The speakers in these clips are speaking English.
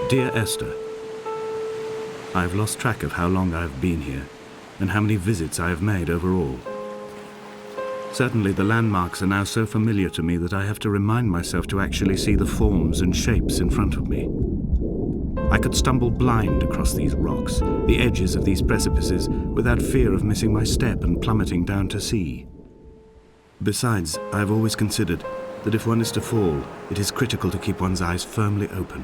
Dear Esther, I have lost track of how long I have been here and how many visits I have made overall. Certainly the landmarks are now so familiar to me that I have to remind myself to actually see the forms and shapes in front of me. I could stumble blind across these rocks, the edges of these precipices, without fear of missing my step and plummeting down to sea. Besides, I have always considered that if one is to fall, it is critical to keep one's eyes firmly open.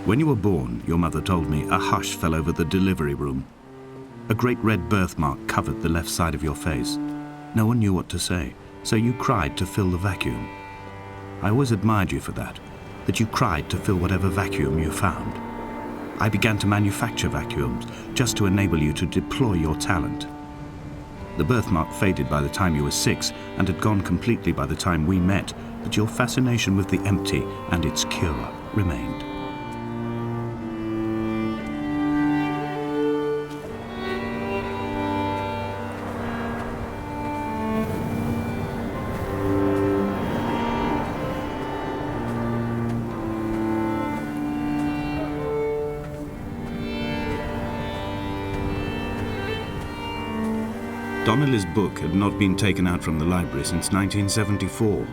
When you were born, your mother told me, a hush fell over the delivery room. A great red birthmark covered the left side of your face. No one knew what to say, so you cried to fill the vacuum. I always admired you for that you cried to fill whatever vacuum you found. I began to manufacture vacuums just to enable you to deploy your talent. The birthmark faded by the time you were 6 and had gone completely by the time we met, but your fascination with the empty and its cure remained. Donnelly's book had not been taken out from the library since 1974.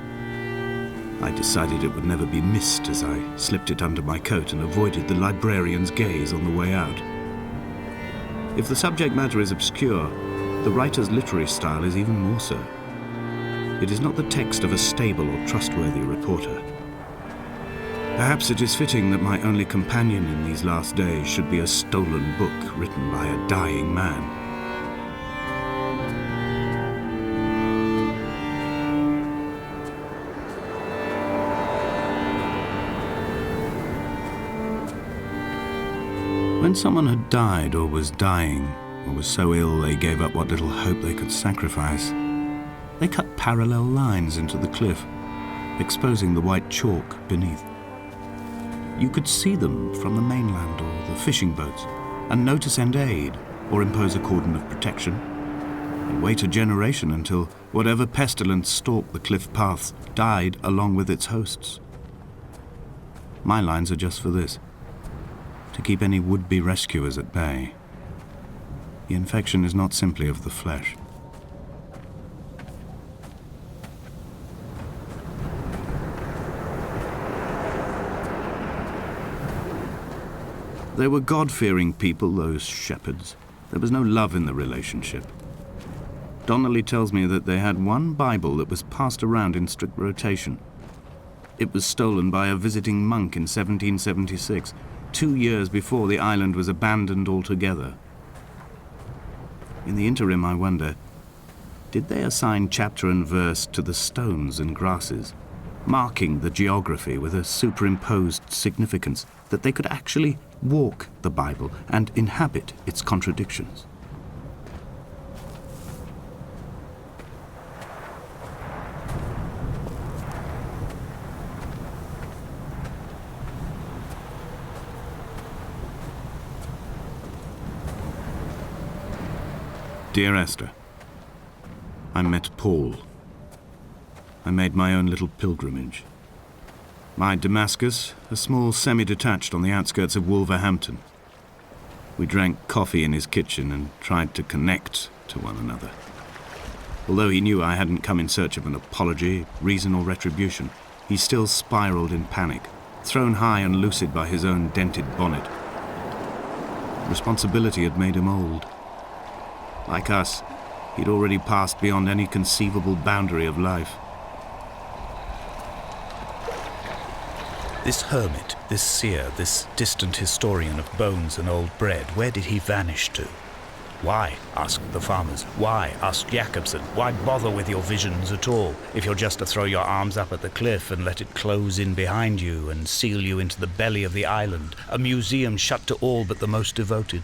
I decided it would never be missed as I slipped it under my coat and avoided the librarian's gaze on the way out. If the subject matter is obscure, the writer's literary style is even more so. It is not the text of a stable or trustworthy reporter. Perhaps it is fitting that my only companion in these last days should be a stolen book written by a dying man. When someone had died or was dying, or was so ill they gave up what little hope they could sacrifice, they cut parallel lines into the cliff, exposing the white chalk beneath. you could see them from the mainland or the fishing boats, and know to send aid or impose a cordon of protection, and wait a generation until whatever pestilence stalked the cliff paths died along with its hosts. My lines are just for this, to keep any would-be rescuers at bay. The infection is not simply of the flesh. They were God-fearing people, those shepherds. There was no love in the relationship. Donnelly tells me that they had one Bible that was passed around in strict rotation. It was stolen by a visiting monk in 1776, 2 years before the island was abandoned altogether. In the interim, I wonder, did they assign chapter and verse to the stones and grasses, marking the geography with a superimposed significance that they could actually walk the Bible and inhabit its contradictions? Dear Esther, I met Paul. I made my own little pilgrimage. My Damascus, a small semi-detached on the outskirts of Wolverhampton. We drank coffee in his kitchen and tried to connect to one another. Although he knew I hadn't come in search of an apology, reason or retribution, he still spiraled in panic, thrown high and lucid by his own dented bonnet. Responsibility had made him old. Like us, he'd already passed beyond any conceivable boundary of life. This hermit, this seer, this distant historian of bones and old bread, where did he vanish to? Why, asked the farmers. Why, asked Jacobson. Why bother with your visions at all, if you're just to throw your arms up at the cliff and let it close in behind you and seal you into the belly of the island, a museum shut to all but the most devoted?